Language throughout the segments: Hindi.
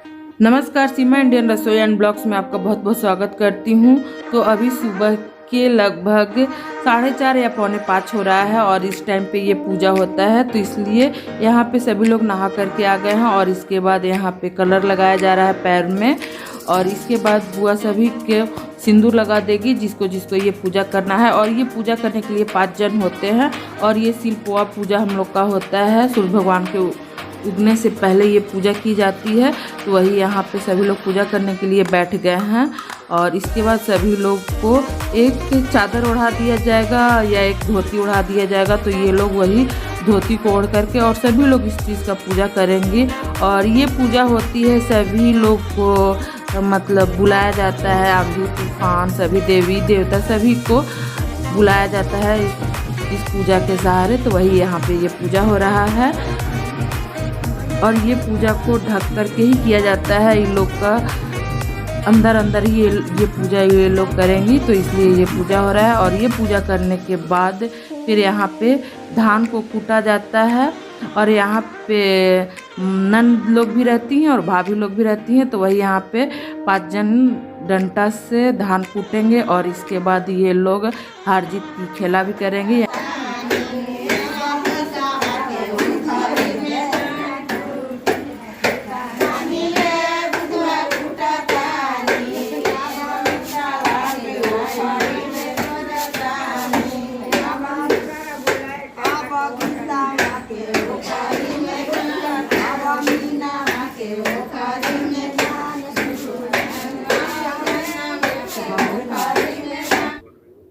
नमस्कार, सीमा इंडियन रसोई एंड ब्लॉग्स में आपका बहुत बहुत स्वागत करती हूँ। तो अभी सुबह के लगभग 4:30 या 4:45 हो रहा है और इस टाइम पे ये पूजा होता है, तो इसलिए यहाँ पे सभी लोग नहा करके आ गए हैं। और इसके बाद यहाँ पे कलर लगाया जा रहा है पैर में, और इसके बाद बुआ सभी के सिंदूर लगा देगी जिसको जिसको ये पूजा करना है। और ये पूजा करने के लिए 5 जन होते हैं और ये सिलपोआ पूजा हम लोग का होता है। सूर्य भगवान के उगने से पहले ये पूजा की जाती है, तो वही यहाँ पे सभी लोग पूजा करने के लिए बैठ गए हैं। और इसके बाद सभी लोग को एक चादर ओढ़ा दिया जाएगा या एक धोती ओढ़ा दिया जाएगा, तो ये लोग वही धोती को ओढ़ करके और सभी लोग इस चीज़ का पूजा करेंगे। और ये पूजा होती है, सभी लोग को मतलब बुलाया जाता है, आंधी तूफान सभी देवी देवता सभी को बुलाया जाता है इस पूजा के सहारे। तो वही यहाँ पे ये पूजा हो रहा है और ये पूजा को ढक करके ही किया जाता है। इन लोग का अंदर अंदर ही ये पूजा ये लोग करेंगी, तो इसलिए ये पूजा हो रहा है। और ये पूजा करने के बाद फिर यहाँ पे धान को कूटा जाता है और यहाँ पे नंद लोग भी रहती हैं और भाभी लोग भी रहती हैं, तो वही यहाँ पे 5 जन डंडा से धान कूटेंगे और इसके बाद ये लोग हार जीत की खेला भी करेंगे।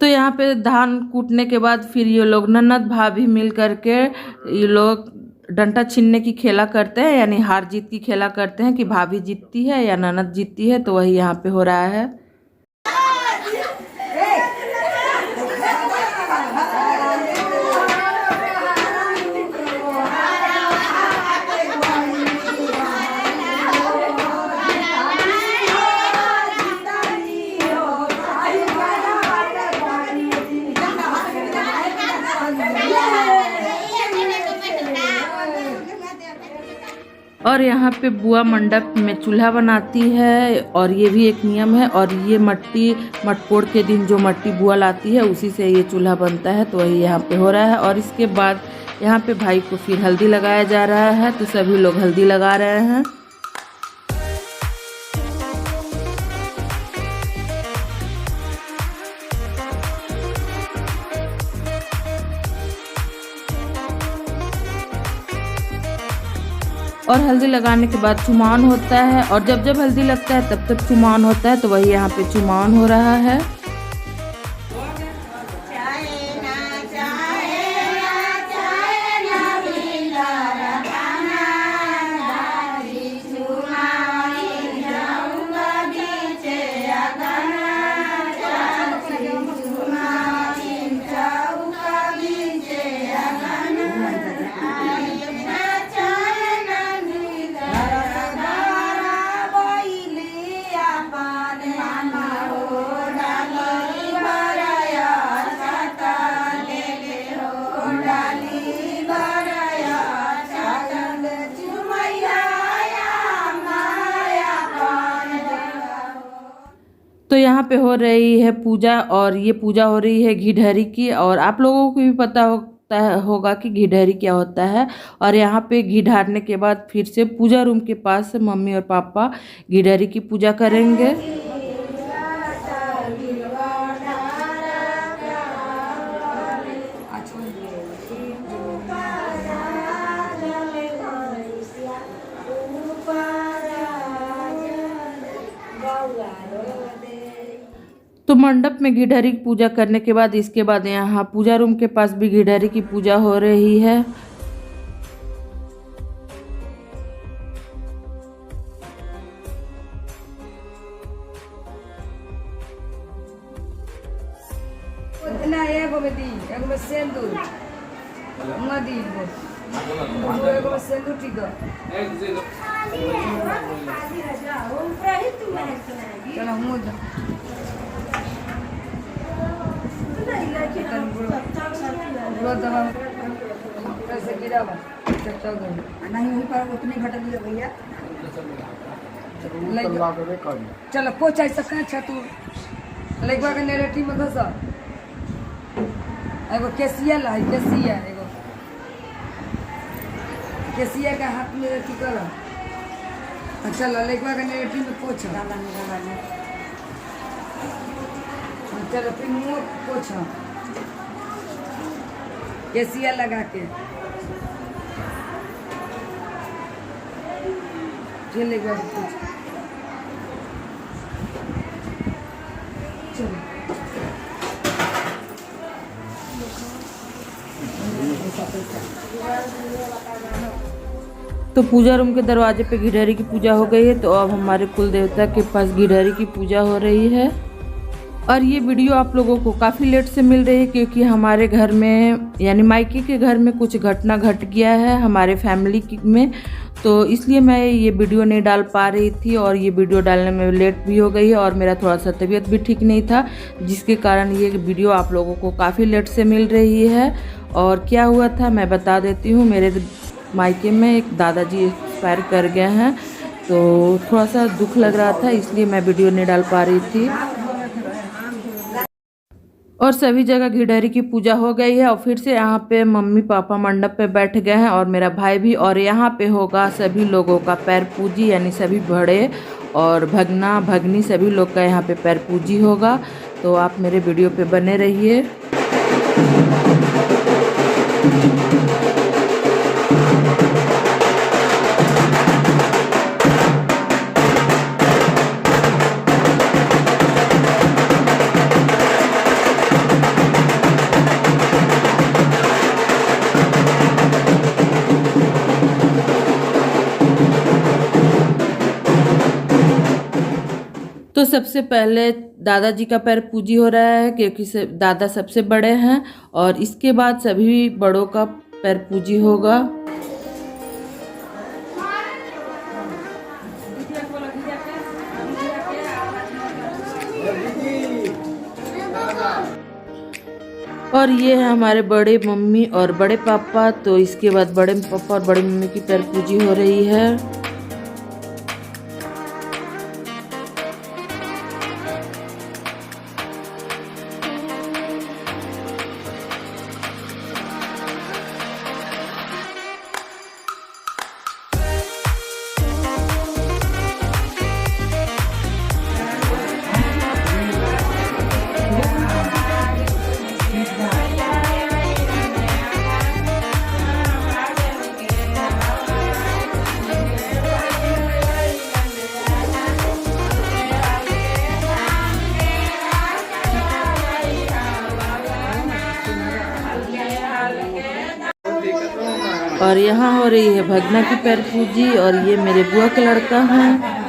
तो यहाँ पे धान कूटने के बाद फिर ये लोग ननद भाभी मिल करके ये लोग डंडा छीनने की खेला करते हैं, यानी हार जीत की खेला करते हैं कि भाभी जीतती है या ननद जीतती है। तो वही यहाँ पे हो रहा है। और यहाँ पे बुआ मंडप में चूल्हा बनाती है और ये भी एक नियम है। और ये मट्टी मटकोड़ के दिन जो मट्टी बुआ लाती है उसी से ये चूल्हा बनता है, तो वही यहाँ पे हो रहा है। और इसके बाद यहाँ पे भाई को फिर हल्दी लगाया जा रहा है, तो सभी लोग हल्दी लगा रहे हैं। और हल्दी लगाने के बाद चुमावन होता है, और जब जब हल्दी लगता है तब तब चुमावन होता है, तो वही यहाँ पे चुमावन हो रहा है। तो यहाँ पे हो रही है पूजा, और ये पूजा हो रही है घी की। और आप लोगों को भी पता होगा कि घी क्या होता है। और यहाँ पे घी ढारने के बाद फिर से पूजा रूम के पास मम्मी और पापा घी की पूजा करेंगे। तो मंडप में घी की पूजा करने के बाद इसके बाद यहाँ पूजा रूम के पास भी घी की पूजा हो रही है। नहीं वहीं पर उतनी घटा दिया भैया। चलो पोछा सका छ तू लगवा के नेरेटिव में घस एगो केसिया ला केसिया एगो केसिया का हाथ में अथी कर अच्छा लगवा के नेरेटिव में पोछा चलो फिर मुँह पोछा केसिया लगा के फिर लगवा के पोछा चलो तो पूजा रूम के दरवाजे पे गिरहरी की पूजा हो गई है। तो अब हमारे कुल देवता के पास गिरहरी की पूजा हो रही है। और ये वीडियो आप लोगों को काफ़ी लेट से मिल रही है क्योंकि हमारे घर में यानी मायके के घर में कुछ घटना घट गया है हमारे फैमिली में। तो इसलिए मैं ये वीडियो नहीं डाल पा रही थी और ये वीडियो डालने में लेट भी हो गई है और मेरा थोड़ा सा तबीयत भी ठीक नहीं था जिसके कारण ये वीडियो आप लोगों को काफ़ी लेट से मिल रही है। और क्या हुआ था मैं बता देती हूँ। मेरे मायके में एक दादाजी एक्सपायर कर गए हैं तो थोड़ा सा दुख लग रहा था इसलिए मैं वीडियो नहीं डाल पा रही थी। और सभी जगह गिरहरी की पूजा हो गई है और फिर से यहाँ पे मम्मी पापा मंडप पे बैठ गए हैं और मेरा भाई भी। और यहाँ पे होगा सभी लोगों का पैर पूजी यानी सभी बड़े और भगना भगनी सभी लोग का यहाँ पे पैर पूजी होगा। तो आप मेरे वीडियो पे बने रहिए। तो सबसे पहले दादाजी का पैर पूजी हो रहा है क्योंकि दादा सबसे बड़े हैं और इसके बाद सभी बड़ों का पैर पूजी होगा। और ये है हमारे बड़े मम्मी और बड़े पापा। तो इसके बाद बड़े पापा और बड़ी मम्मी की पैर पूजी हो रही है। और यहाँ हो रही है भगना की पैर पूजी और ये मेरे बुआ का लड़का है।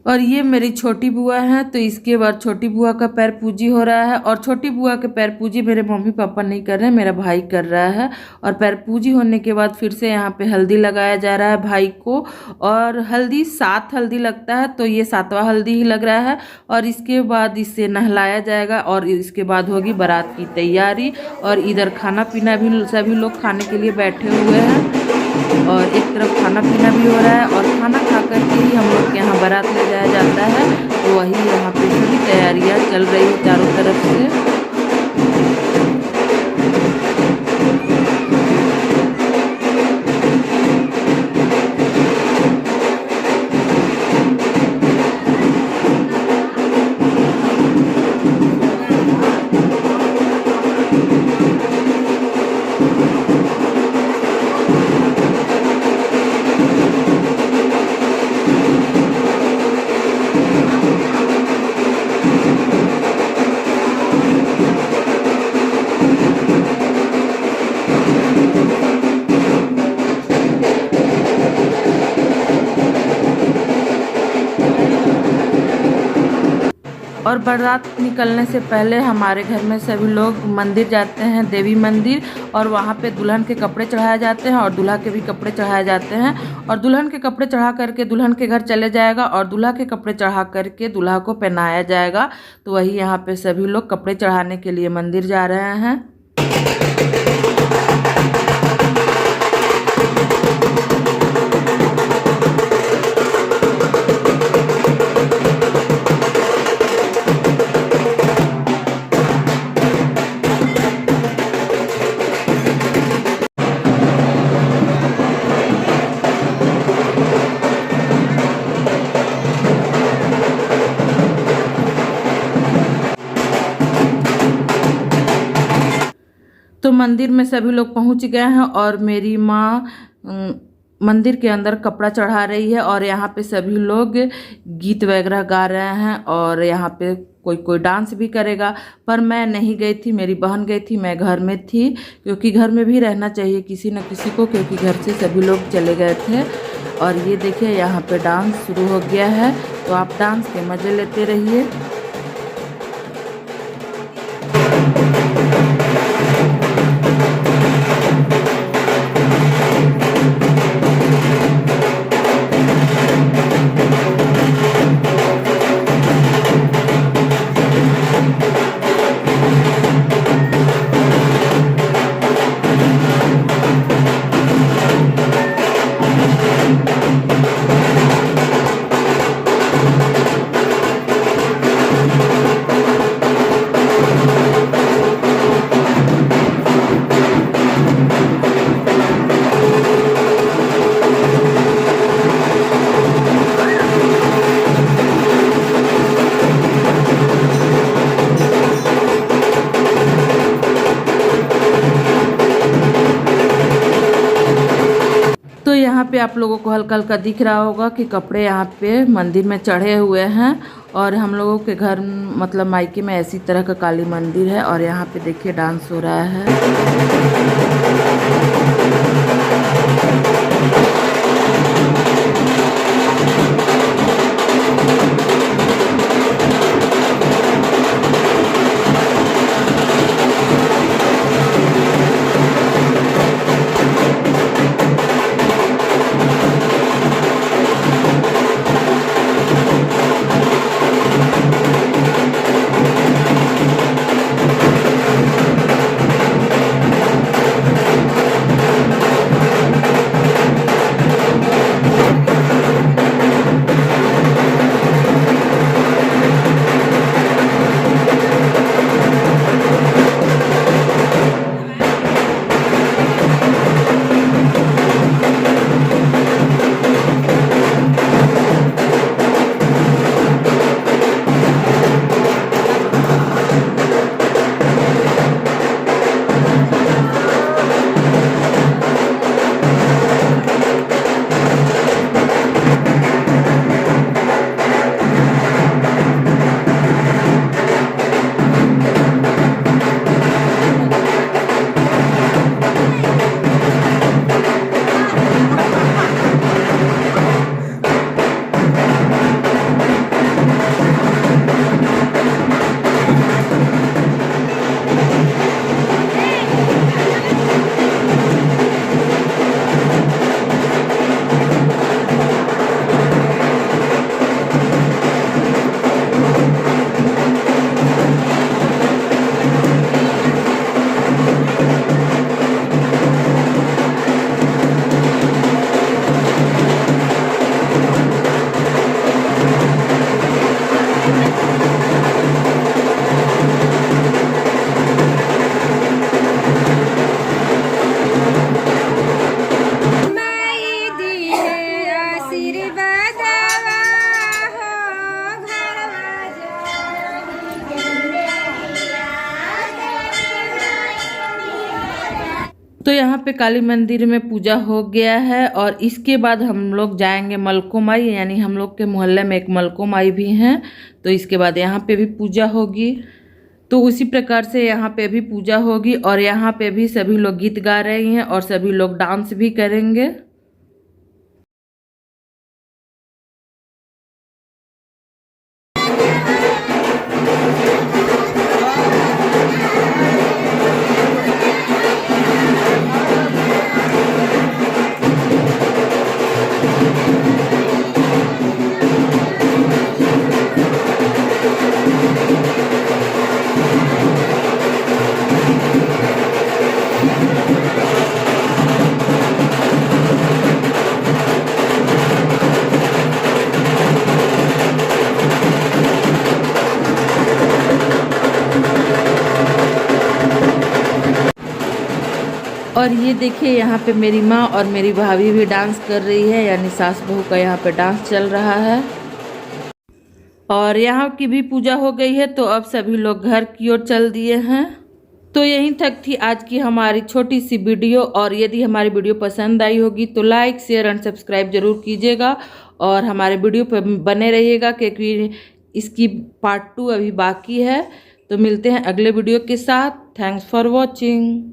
और ये मेरी छोटी बुआ है। तो इसके बाद छोटी बुआ का पैर पूजी हो रहा है और छोटी बुआ के पैर पूजी मेरे मम्मी पापा नहीं कर रहे हैं, मेरा भाई कर रहा है। और पैर पूजी होने के बाद फिर से यहाँ पे हल्दी लगाया जा रहा है भाई को। और हल्दी 7 हल्दी लगता है तो ये 7वां हल्दी ही लग रहा है। और इसके बाद इससे नहलाया जाएगा और इसके बाद होगी बारात की तैयारी। और इधर खाना पीना भी सभी लोग खाने के लिए बैठे हुए हैं और एक तरफ खाना पीना भी हो रहा है। और खाना खा करके ही हम लोग के यहाँ बारात ले जाया जाता है। तो वही यहाँ पे सभी तैयारियाँ चल रही है चारों तरफ से। और बारात निकलने से पहले हमारे घर में सभी लोग मंदिर जाते हैं, देवी मंदिर, और वहाँ पे दुल्हन के कपड़े चढ़ाए जाते हैं और दूल्हा के भी कपड़े चढ़ाए जाते हैं। और दुल्हन के कपड़े चढ़ा करके दुल्हन के घर चले जाएगा और दूल्हा के कपड़े चढ़ा करके दूल्हा को पहनाया जाएगा। तो वही यहाँ पे सभी लोग कपड़े चढ़ाने के लिए मंदिर जा रहे हैं। तो मंदिर में सभी लोग पहुंच गए हैं और मेरी माँ मंदिर के अंदर कपड़ा चढ़ा रही है और यहाँ पे सभी लोग गीत वगैरह गा रहे हैं और यहाँ पे कोई कोई डांस भी करेगा। पर मैं नहीं गई थी, मेरी बहन गई थी, मैं घर में थी, क्योंकि घर में भी रहना चाहिए किसी न किसी को, क्योंकि घर से सभी लोग चले गए थे। और ये देखिए यहाँ पे डांस शुरू हो गया है, तो आप डांस के मज़े लेते रहिए। तो यहाँ पे आप लोगों को हल्का हल्का दिख रहा होगा कि कपड़े यहाँ पे मंदिर में चढ़े हुए हैं। और हम लोगों के घर मतलब मायके में ऐसी तरह का काली मंदिर है और यहाँ पे देखिए डांस हो रहा है। तो यहाँ पे काली मंदिर में पूजा हो गया है और इसके बाद हम लोग जाएंगे मलको माई, यानी हम लोग के मोहल्ले में एक मलको माई भी हैं, तो इसके बाद यहाँ पे भी पूजा होगी। तो उसी प्रकार से यहाँ पे भी पूजा होगी और यहाँ पे भी सभी लोग गीत गा रहे हैं और सभी लोग डांस भी करेंगे। और ये देखिए यहाँ पे मेरी माँ और मेरी भाभी भी डांस कर रही है, यानी सास बहू का यहाँ पे डांस चल रहा है। और यहाँ की भी पूजा हो गई है, तो अब सभी लोग घर की ओर चल दिए हैं। तो यहीं तक थी आज की हमारी छोटी सी वीडियो, और यदि हमारी वीडियो पसंद आई होगी तो लाइक शेयर एंड सब्सक्राइब जरूर कीजिएगा और हमारे वीडियो पर बने रहिएगा, क्योंकि इसकी पार्ट 2 अभी बाकी है। तो मिलते हैं अगले वीडियो के साथ। Thanks for watching.